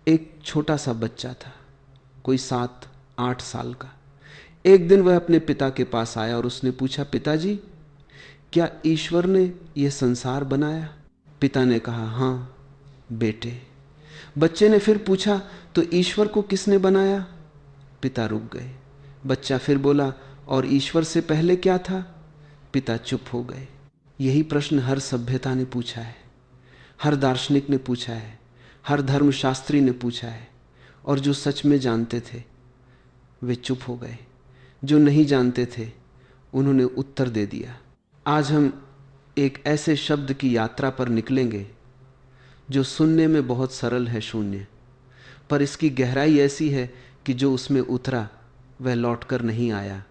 एक छोटा सा बच्चा था, कोई 7-8 साल का। एक दिन वह अपने पिता के पास आया और उसने पूछा, पिताजी, क्या ईश्वर ने यह संसार बनाया? पिता ने कहा, हाँ बेटे। बच्चे ने फिर पूछा, तो ईश्वर को किसने बनाया? पिता रुक गए। बच्चा फिर बोला, और ईश्वर से पहले क्या था? पिता चुप हो गए। यही प्रश्न हर सभ्यता ने पूछा है, हर दार्शनिक ने पूछा है, हर धर्मशास्त्री ने पूछा है, और जो सच में जानते थे वे चुप हो गए, जो नहीं जानते थे उन्होंने उत्तर दे दिया। आज हम एक ऐसे शब्द की यात्रा पर निकलेंगे जो सुनने में बहुत सरल है, शून्य, पर इसकी गहराई ऐसी है कि जो उसमें उतरा वह लौटकर नहीं आया,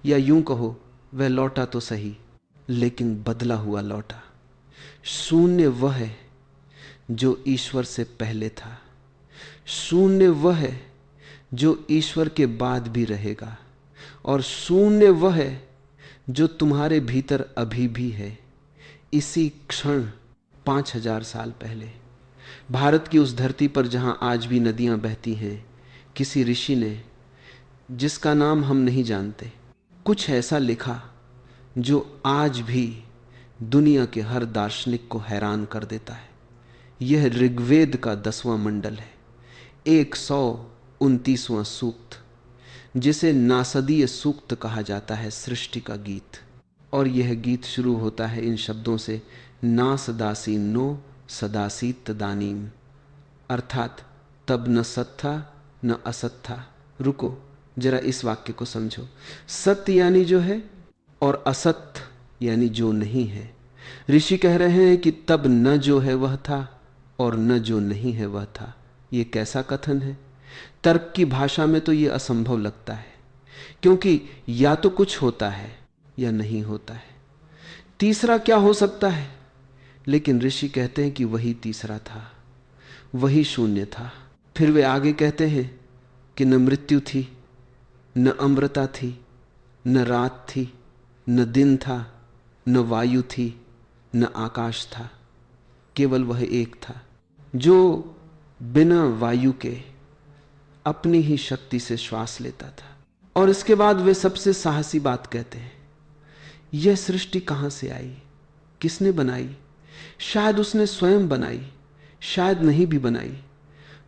या यूं कहो वह लौटा तो सही लेकिन बदला हुआ लौटा। शून्य वह है जो ईश्वर से पहले था, शून्य वह है जो ईश्वर के बाद भी रहेगा, और शून्य वह है जो तुम्हारे भीतर अभी भी है। इसी क्षण 5000 साल पहले भारत की उस धरती पर जहां आज भी नदियां बहती हैं, किसी ऋषि ने, जिसका नाम हम नहीं जानते, कुछ ऐसा लिखा जो आज भी दुनिया के हर दार्शनिक को हैरान कर देता है। यह ऋग्वेद का 10वां मंडल है, 129वां सूक्त, जिसे नासदीय सूक्त कहा जाता है, सृष्टि का गीत। और यह गीत शुरू होता है इन शब्दों से, नासदासी नो सदासी तदानीम, अर्थात तब न सत था न असत था। रुको जरा इस वाक्य को समझो। सत्य यानी जो है और असत्य यानी जो नहीं है। ऋषि कह रहे हैं कि तब न जो है वह था और न जो नहीं है वह था। यह कैसा कथन है? तर्क की भाषा में तो यह असंभव लगता है, क्योंकि या तो कुछ होता है या नहीं होता है, तीसरा क्या हो सकता है? लेकिन ऋषि कहते हैं कि वही तीसरा था, वही शून्य था। फिर वे आगे कहते हैं कि न मृत्यु थी, न अमृता थी, न रात थी, न दिन था, न वायु थी, न आकाश था, केवल वह एक था जो बिना वायु के अपनी ही शक्ति से श्वास लेता था। और इसके बाद वे सबसे साहसी बात कहते हैं, यह सृष्टि कहां से आई, किसने बनाई? शायद उसने स्वयं बनाई, शायद नहीं भी बनाई।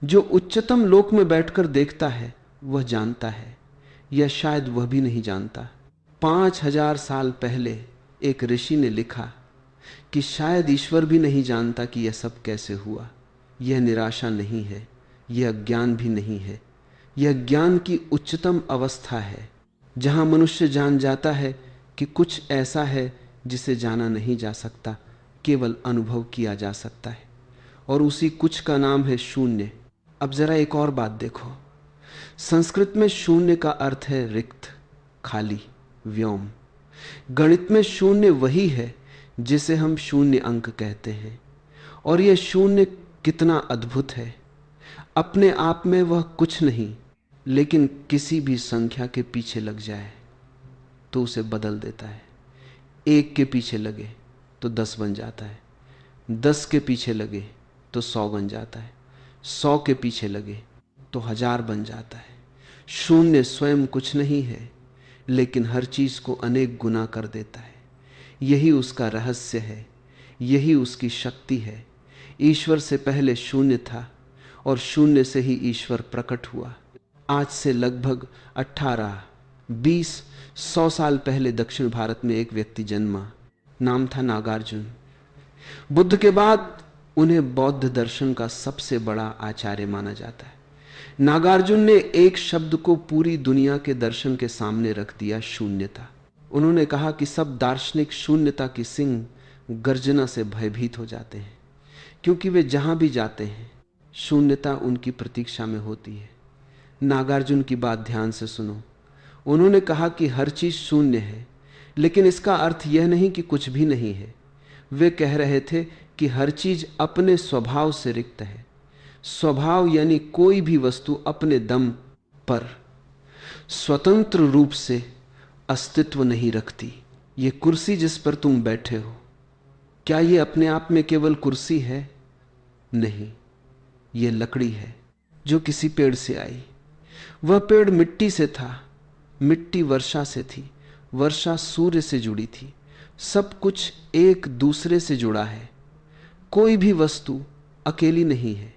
जो उच्चतम लोक में बैठकर देखता है वह जानता है, या शायद वह भी नहीं जानता। 5000 साल पहले एक ऋषि ने लिखा कि शायद ईश्वर भी नहीं जानता कि यह सब कैसे हुआ। यह निराशा नहीं है, यह अज्ञान भी नहीं है, यह ज्ञान की उच्चतम अवस्था है, जहां मनुष्य जान जाता है कि कुछ ऐसा है जिसे जाना नहीं जा सकता, केवल अनुभव किया जा सकता है, और उसी कुछ का नाम है शून्य। अब जरा एक और बात देखो, संस्कृत में शून्य का अर्थ है रिक्त, खाली, व्योम। गणित में शून्य वही है जिसे हम शून्य अंक कहते हैं, और यह शून्य कितना अद्भुत है। अपने आप में वह कुछ नहीं, लेकिन किसी भी संख्या के पीछे लग जाए तो उसे बदल देता है। 1 के पीछे लगे तो 10 बन जाता है, 10 के पीछे लगे तो 100 बन जाता है, 100 के पीछे लगे तो 1000 बन जाता है। शून्य स्वयं कुछ नहीं है, लेकिन हर चीज को अनेक गुना कर देता है। यही उसका रहस्य है, यही उसकी शक्ति है। ईश्वर से पहले शून्य था और शून्य से ही ईश्वर प्रकट हुआ। आज से लगभग 18-20-100 साल पहले दक्षिण भारत में एक व्यक्ति जन्मा, नाम था नागार्जुन। बुद्ध के बाद उन्हें बौद्ध दर्शन का सबसे बड़ा आचार्य माना जाता है। नागार्जुन ने एक शब्द को पूरी दुनिया के दर्शन के सामने रख दिया, शून्यता। उन्होंने कहा कि सब दार्शनिक शून्यता की सिंह गर्जना से भयभीत हो जाते हैं, क्योंकि वे जहां भी जाते हैं शून्यता उनकी प्रतीक्षा में होती है। नागार्जुन की बात ध्यान से सुनो। उन्होंने कहा कि हर चीज शून्य है, लेकिन इसका अर्थ यह नहीं कि कुछ भी नहीं है। वे कह रहे थे कि हर चीज अपने स्वभाव से रिक्त है। स्वभाव यानी कोई भी वस्तु अपने दम पर स्वतंत्र रूप से अस्तित्व नहीं रखती। ये कुर्सी जिस पर तुम बैठे हो, क्या ये अपने आप में केवल कुर्सी है? नहीं, ये लकड़ी है। जो किसी पेड़ से आई। वह पेड़ मिट्टी से था, मिट्टी वर्षा से थी, वर्षा सूर्य से जुड़ी थी। सब कुछ एक दूसरे से जुड़ा है। कोई भी वस्तु अकेली नहीं है,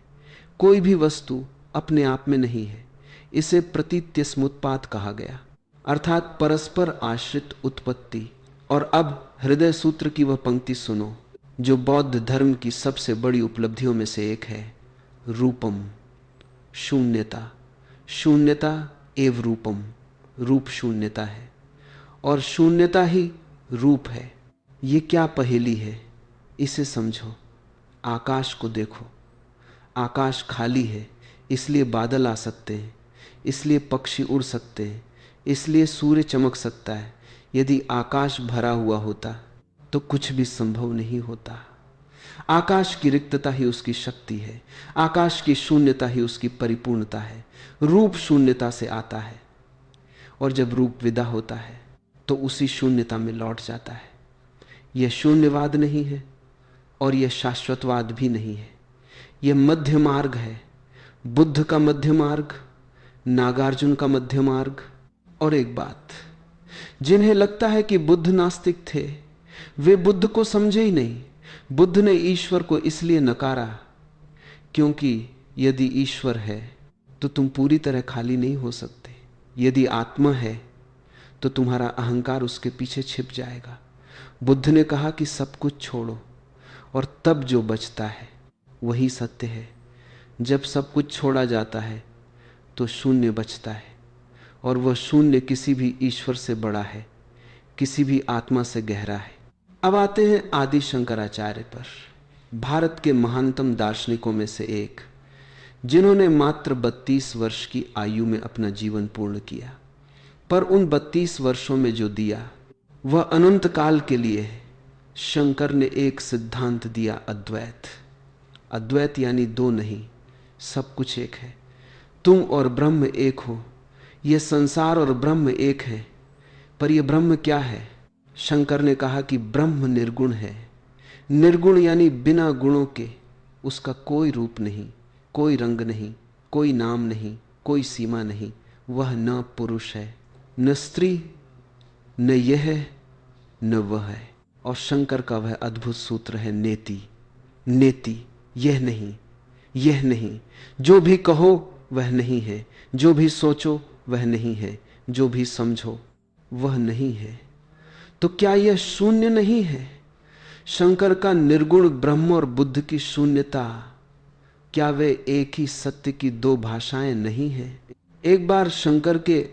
कोई भी वस्तु अपने आप में नहीं है। इसे प्रतीत्यस्मुत्पात कहा गया, अर्थात परस्पर आश्रित उत्पत्ति। और अब हृदय सूत्र की वह पंक्ति सुनो जो बौद्ध धर्म की सबसे बड़ी उपलब्धियों में से एक है, रूपम, शून्यता। शून्यता एव रूपम, रूप शून्यता है और शून्यता ही रूप है। ये क्या पहेली है, इसे समझो। आकाश को देखो, आकाश खाली है, इसलिए बादल आ सकते हैं, इसलिए पक्षी उड़ सकते हैं, इसलिए सूर्य चमक सकता है। यदि आकाश भरा हुआ होता तो कुछ भी संभव नहीं होता। आकाश की रिक्तता ही उसकी शक्ति है, आकाश की शून्यता ही उसकी परिपूर्णता है। रूप शून्यता से आता है और जब रूप विदा होता है तो उसी शून्यता में लौट जाता है। यह शून्यवाद नहीं है और यह शाश्वतवाद भी नहीं है, यह मध्य मार्ग है। बुद्ध का मध्य मार्ग, नागार्जुन का मध्य मार्ग। और एक बात, जिन्हें लगता है कि बुद्ध नास्तिक थे, वे बुद्ध को समझे ही नहीं। बुद्ध ने ईश्वर को इसलिए नकारा क्योंकि यदि ईश्वर है तो तुम पूरी तरह खाली नहीं हो सकते। यदि आत्मा है तो तुम्हारा अहंकार उसके पीछे छिप जाएगा। बुद्ध ने कहा कि सब कुछ छोड़ो और तब जो बचता है वही सत्य है। जब सब कुछ छोड़ा जाता है तो शून्य बचता है और वह शून्य किसी भी ईश्वर से बड़ा है, किसी भी आत्मा से गहरा है। अब आते हैं आदि शंकराचार्य पर, भारत के महानतम दार्शनिकों में से एक, जिन्होंने मात्र 32 वर्ष की आयु में अपना जीवन पूर्ण किया। पर उन 32 वर्षों में जो दिया वह अनंत काल के लिए है। शंकर ने एक सिद्धांत दिया, अद्वैत। अद्वैत यानी दो नहीं, सब कुछ एक है। तुम और ब्रह्म एक हो, यह संसार और ब्रह्म एक है। पर यह ब्रह्म क्या है? शंकर ने कहा कि ब्रह्म निर्गुण है। निर्गुण यानी बिना गुणों के, उसका कोई रूप नहीं, कोई रंग नहीं, कोई नाम नहीं, कोई सीमा नहीं। वह न पुरुष है, न स्त्री, न यह है, न वह है। और शंकर का वह अद्भुत सूत्र है, नेति। नेति, यह नहीं, यह नहीं। जो भी कहो वह नहीं है, जो भी सोचो वह नहीं है, जो भी समझो वह नहीं है। तो क्या यह शून्य नहीं है? शंकर का निर्गुण ब्रह्म और बुद्ध की शून्यता, क्या वे एक ही सत्य की दो भाषाएं नहीं हैं? एक बार शंकर के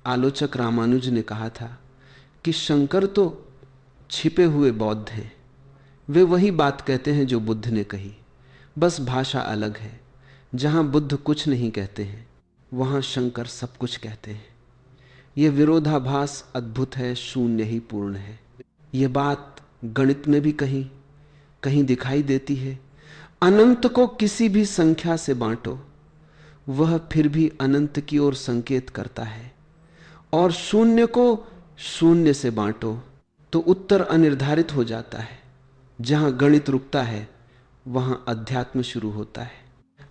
आलोचक रामानुज ने कहा था कि शंकर तो छिपे हुए बौद्ध हैं, वे वही बात कहते हैं जो बुद्ध ने कही, बस भाषा अलग है। जहां बुद्ध कुछ नहीं कहते हैं वहां शंकर सब कुछ कहते हैं। यह विरोधाभास अद्भुत है, शून्य ही पूर्ण है। यह बात गणित में भी कहीं कहीं दिखाई देती है। अनंत को किसी भी संख्या से बांटो, वह फिर भी अनंत की ओर संकेत करता है। और शून्य को शून्य से बांटो तो उत्तर अनिर्धारित हो जाता है। जहां गणित रुकता है वहां अध्यात्म शुरू होता है।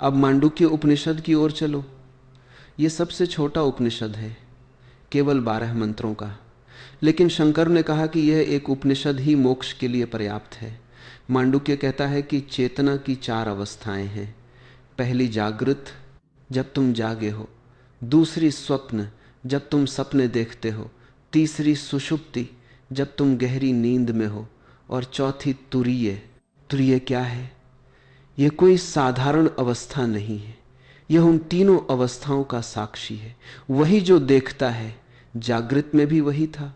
अब मांडुक्य उपनिषद की ओर चलो। यह सबसे छोटा उपनिषद है, केवल 12 मंत्रों का, लेकिन शंकर ने कहा कि यह एक उपनिषद ही मोक्ष के लिए पर्याप्त है। मांडुक्य कहता है कि चेतना की 4 अवस्थाएं हैं। पहली जागृत, जब तुम जागे हो। दूसरी स्वप्न, जब तुम सपने देखते हो। तीसरी सुषुप्ति, जब तुम गहरी नींद में हो। और चौथी तुरीय। तुरीय क्या है? यह कोई साधारण अवस्था नहीं है, यह उन तीनों अवस्थाओं का साक्षी है। वही जो देखता है, जागृत में भी वही था,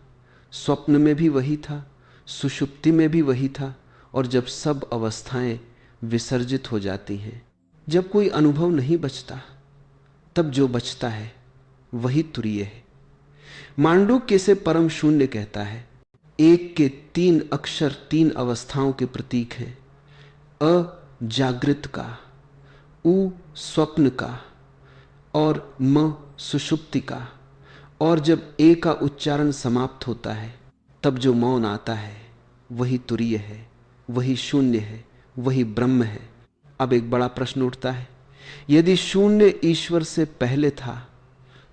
स्वप्न में भी वही था, सुषुप्ति में भी वही था। और जब सब अवस्थाएं विसर्जित हो जाती हैं, जब कोई अनुभव नहीं बचता, तब जो बचता है वही तुरीय है। मांडुक्य से परम शून्य कहता है। एक के 3 अक्षर 3 अवस्थाओं के प्रतीक हैं। अ जागृत का, उ स्वप्न का और म सुषुप्ति का। और जब ए का उच्चारण समाप्त होता है तब जो मौन आता है वही तुरीय है, वही शून्य है, वही ब्रह्म है। अब एक बड़ा प्रश्न उठता है यदि शून्य ईश्वर से पहले था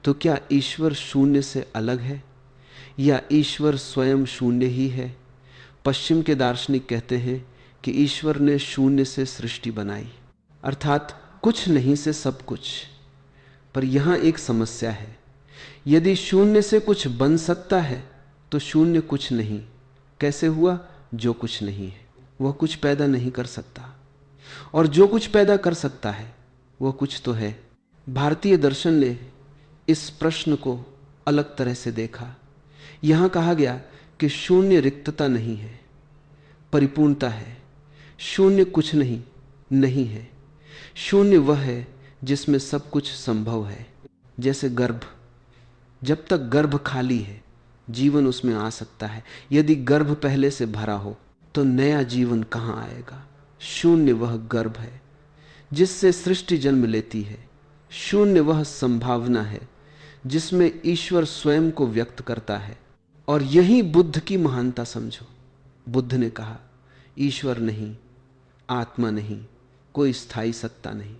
तो क्या ईश्वर शून्य से अलग है, या ईश्वर स्वयं शून्य ही है? पश्चिम के दार्शनिक कहते हैं कि ईश्वर ने शून्य से सृष्टि बनाई, अर्थात कुछ नहीं से सब कुछ। पर यहां एक समस्या है, यदि शून्य से कुछ बन सकता है तो शून्य कुछ नहीं कैसे हुआ? जो कुछ नहीं है वह कुछ पैदा नहीं कर सकता, और जो कुछ पैदा कर सकता है वह कुछ तो है। भारतीय दर्शन ने इस प्रश्न को अलग तरह से देखा। यहां कहा गया कि शून्य रिक्तता नहीं है, परिपूर्णता है। शून्य कुछ नहीं नहीं है, शून्य वह है जिसमें सब कुछ संभव है। जैसे गर्भ, जब तक गर्भ खाली है जीवन उसमें आ सकता है। यदि गर्भ पहले से भरा हो तो नया जीवन कहां आएगा? शून्य वह गर्भ है जिससे सृष्टि जन्म लेती है। शून्य वह संभावना है जिसमें ईश्वर स्वयं को व्यक्त करता है। और यही बुद्ध की महानता समझो। बुद्ध ने कहा ईश्वर नहीं, आत्मा नहीं, कोई स्थायी सत्ता नहीं।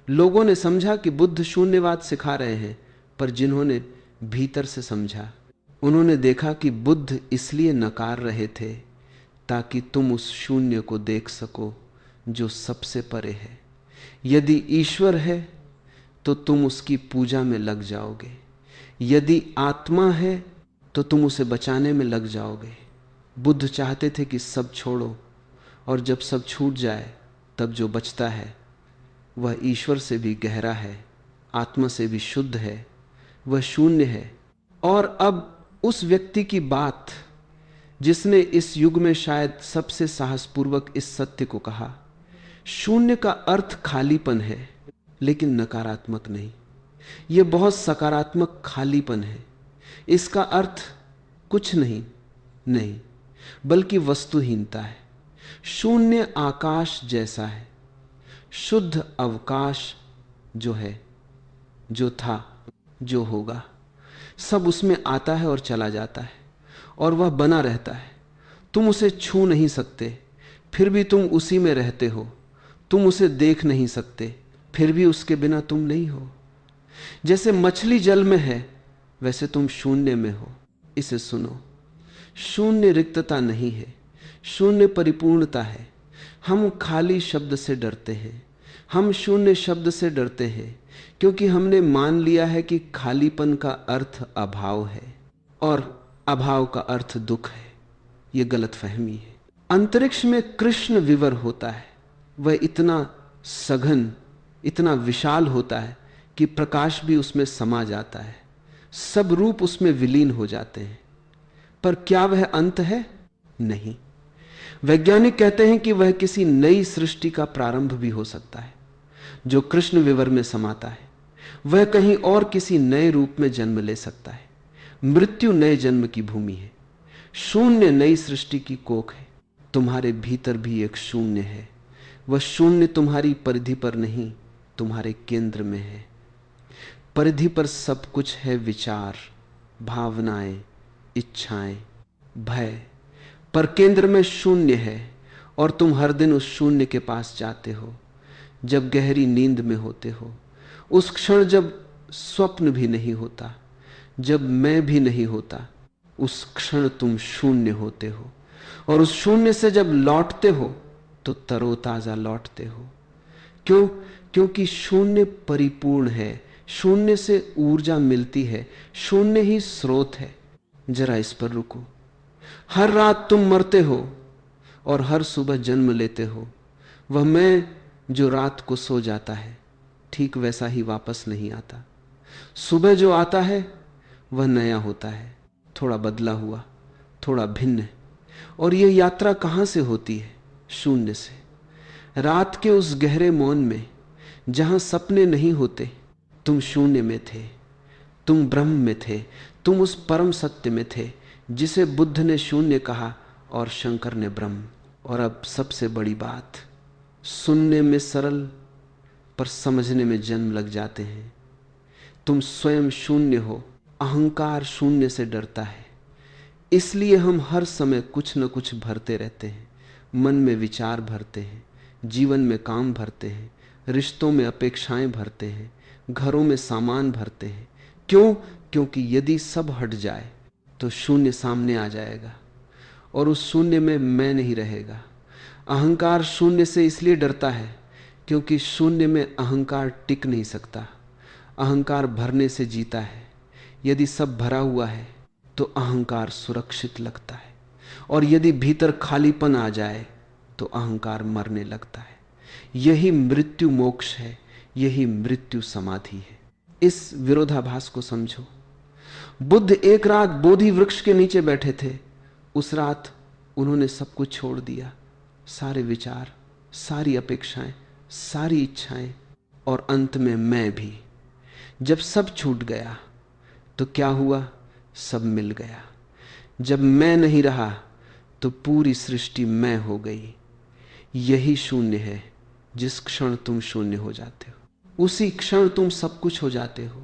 लोगों ने समझा कि बुद्ध शून्यवाद सिखा रहे हैं, पर जिन्होंने भीतर से समझा उन्होंने देखा कि बुद्ध इसलिए नकार रहे थे ताकि तुम उस शून्य को देख सको जो सबसे परे है। यदि ईश्वर है तो तुम उसकी पूजा में लग जाओगे, यदि आत्मा है तो तुम उसे बचाने में लग जाओगे। बुद्ध चाहते थे कि सब छोड़ो, और जब सब छूट जाए तब जो बचता है वह ईश्वर से भी गहरा है, आत्मा से भी शुद्ध है, वह शून्य है। और अब उस व्यक्ति की बात जिसने इस युग में शायद सबसे साहसपूर्वक इस सत्य को कहा, शून्य का अर्थ खालीपन है लेकिन नकारात्मक नहीं। यह बहुत सकारात्मक खालीपन है। इसका अर्थ कुछ नहीं बल्कि वस्तुहीनता है। शून्य आकाश जैसा है, शुद्ध अवकाश जो है, जो था, जो होगा, सब उसमें आता है और चला जाता है, और वह बना रहता है। तुम उसे छू नहीं सकते, फिर भी तुम उसी में रहते हो। तुम उसे देख नहीं सकते, फिर भी उसके बिना तुम नहीं हो। जैसे मछली जल में है वैसे तुम शून्य में हो। इसे सुनो, शून्य रिक्तता नहीं है, शून्य परिपूर्णता है। हम खाली शब्द से डरते हैं, हम शून्य शब्द से डरते हैं क्योंकि हमने मान लिया है कि खालीपन का अर्थ अभाव है और अभाव का अर्थ दुख है। यह गलतफहमी है। अंतरिक्ष में कृष्ण विवर होता है, वह इतना सघन, इतना विशाल होता है कि प्रकाश भी उसमें समा जाता है, सब रूप उसमें विलीन हो जाते हैं। पर क्या वह अंत है? नहीं। वैज्ञानिक कहते हैं कि वह किसी नई सृष्टि का प्रारंभ भी हो सकता है। जो कृष्ण विवर में समाता है वह कहीं और किसी नए रूप में जन्म ले सकता है। मृत्यु नए जन्म की भूमि है, शून्य नई सृष्टि की कोख है। तुम्हारे भीतर भी एक शून्य है। वह शून्य तुम्हारी परिधि पर नहीं, तुम्हारे केंद्र में है। परिधि पर सब कुछ है, विचार, भावनाएं, इच्छाएं, भय, पर केंद्र में शून्य है। और तुम हर दिन उस शून्य के पास जाते हो जब गहरी नींद में होते हो, उस क्षण जब स्वप्न भी नहीं होता, जब मैं भी नहीं होता, उस क्षण तुम शून्य होते हो। और उस शून्य से जब लौटते हो तो तरोताजा लौटते हो। क्यों? क्योंकि शून्य परिपूर्ण है, शून्य से ऊर्जा मिलती है, शून्य ही स्रोत है। जरा इस पर रुको। हर रात तुम मरते हो और हर सुबह जन्म लेते हो। वह मैं जो रात को सो जाता है ठीक वैसा ही वापस नहीं आता। सुबह जो आता है वह नया होता है, थोड़ा बदला हुआ, थोड़ा भिन्न। और यह यात्रा कहां से होती है? शून्य से। रात के उस गहरे मौन में जहां सपने नहीं होते, तुम शून्य में थे, तुम ब्रह्म में थे, तुम उस परम सत्य में थे जिसे बुद्ध ने शून्य कहा और शंकर ने ब्रह्म। और अब सबसे बड़ी बात, सुनने में सरल पर समझने में जन्म लग जाते हैं। तुम स्वयं शून्य हो। अहंकार शून्य से डरता है, इसलिए हम हर समय कुछ न कुछ भरते रहते हैं। मन में विचार भरते हैं, जीवन में काम भरते हैं, रिश्तों में अपेक्षाएं भरते हैं, घरों में सामान भरते हैं। क्यों? क्योंकि यदि सब हट जाए तो शून्य सामने आ जाएगा और उस शून्य में मैं नहीं रहेगा। अहंकार शून्य से इसलिए डरता है क्योंकि शून्य में अहंकार टिक नहीं सकता। अहंकार भरने से जीता है। यदि सब भरा हुआ है तो अहंकार सुरक्षित लगता है, और यदि भीतर खालीपन आ जाए तो अहंकार मरने लगता है। यही मृत्यु मोक्ष है, यही मृत्यु समाधि है। इस विरोधाभास को समझो। बुद्ध एक रात बोधि वृक्ष के नीचे बैठे थे। उस रात उन्होंने सब कुछ छोड़ दिया, सारे विचार, सारी अपेक्षाएं, सारी इच्छाएं, और अंत में मैं भी। जब सब छूट गया तो क्या हुआ? सब मिल गया। जब मैं नहीं रहा तो पूरी सृष्टि मैं हो गई। यही शून्य है। जिस क्षण तुम शून्य हो जाते हो उसी क्षण तुम सब कुछ हो जाते हो।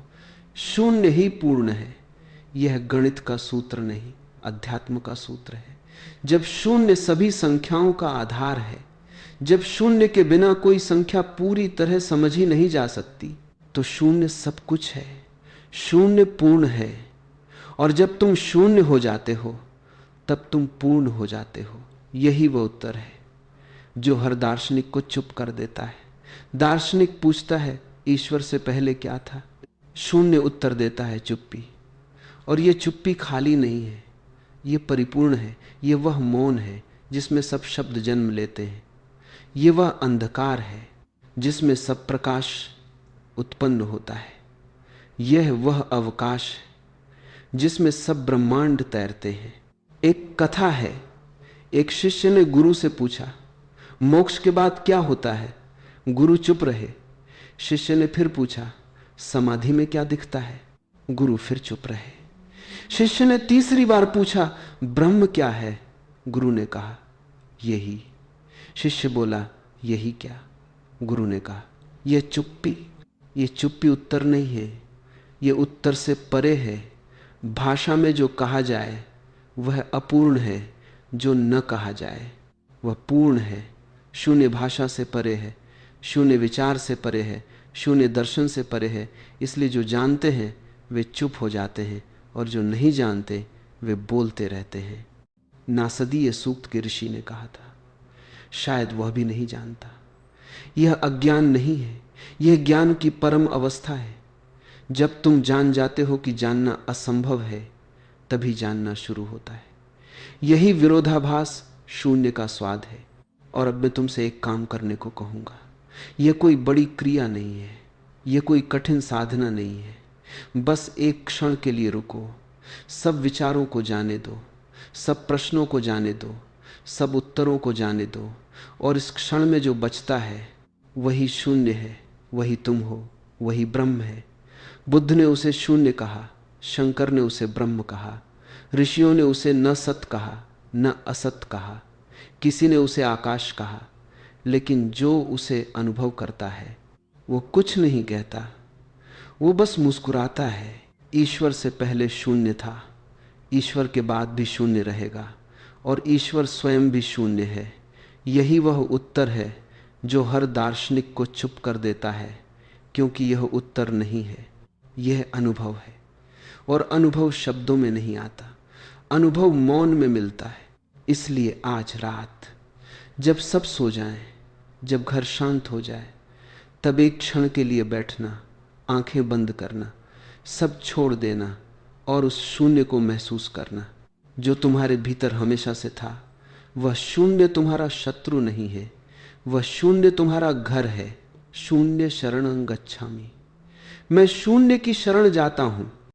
शून्य ही पूर्ण है। यह गणित का सूत्र नहीं, अध्यात्म का सूत्र है। जब शून्य सभी संख्याओं का आधार है, जब शून्य के बिना कोई संख्या पूरी तरह समझ ही नहीं जा सकती, तो शून्य सब कुछ है, शून्य पूर्ण है। और जब तुम शून्य हो जाते हो तब तुम पूर्ण हो जाते हो। यही वो उत्तर है जो हर दार्शनिक को चुप कर देता है। दार्शनिक पूछता है ईश्वर से पहले क्या था? शून्य उत्तर देता है चुप्पी। और ये चुप्पी खाली नहीं है, ये परिपूर्ण है। ये वह मौन है जिसमें सब शब्द जन्म लेते हैं। ये वह अंधकार है जिसमें सब प्रकाश उत्पन्न होता है। यह वह अवकाश है जिसमें सब ब्रह्मांड तैरते हैं। एक कथा है, एक शिष्य ने गुरु से पूछा मोक्ष के बाद क्या होता है? गुरु चुप रहे। शिष्य ने फिर पूछा समाधि में क्या दिखता है? गुरु फिर चुप रहे। शिष्य ने तीसरी बार पूछा ब्रह्म क्या है? गुरु ने कहा यही। शिष्य बोला यही क्या? गुरु ने कहा यह चुप्पी उत्तर नहीं है, यह उत्तर से परे है। भाषा में जो कहा जाए वह अपूर्ण है, जो न कहा जाए वह पूर्ण है। शून्य भाषा से परे है, शून्य विचार से परे है, शून्य दर्शन से परे है। इसलिए जो जानते हैं वे चुप हो जाते हैं और जो नहीं जानते वे बोलते रहते हैं। नासदीय सूक्त के ऋषि ने कहा था। शायद वह भी नहीं जानता। यह अज्ञान नहीं है, यह ज्ञान की परम अवस्था है। जब तुम जान जाते हो कि जानना असंभव है, तभी जानना शुरू होता है। यही विरोधाभास शून्य का स्वाद है। और अब मैं तुमसे एक काम करने को कहूंगा। यह कोई बड़ी क्रिया नहीं है, यह कोई कठिन साधना नहीं है। बस एक क्षण के लिए रुको, सब विचारों को जाने दो, सब प्रश्नों को जाने दो, सब उत्तरों को जाने दो, और इस क्षण में जो बचता है वही शून्य है, वही तुम हो, वही ब्रह्म है। बुद्ध ने उसे शून्य कहा, शंकर ने उसे ब्रह्म कहा, ऋषियों ने उसे न सत कहा न असत कहा, किसी ने उसे आकाश कहा। लेकिन जो उसे अनुभव करता है वो कुछ नहीं कहता, वो बस मुस्कुराता है। ईश्वर से पहले शून्य था, ईश्वर के बाद भी शून्य रहेगा, और ईश्वर स्वयं भी शून्य है। यही वह उत्तर है जो हर दार्शनिक को चुप कर देता है, क्योंकि यह उत्तर नहीं है, यह अनुभव है। और अनुभव शब्दों में नहीं आता, अनुभव मौन में मिलता है। इसलिए आज रात जब सब सो जाएं, जब घर शांत हो जाए, तब एक क्षण के लिए बैठना, आंखें बंद करना, सब छोड़ देना और उस शून्य को महसूस करना जो तुम्हारे भीतर हमेशा से था। वह शून्य तुम्हारा शत्रु नहीं है, वह शून्य तुम्हारा घर है। शून्य शरणं गच्छामि। मैं शून्य की शरण जाता हूं।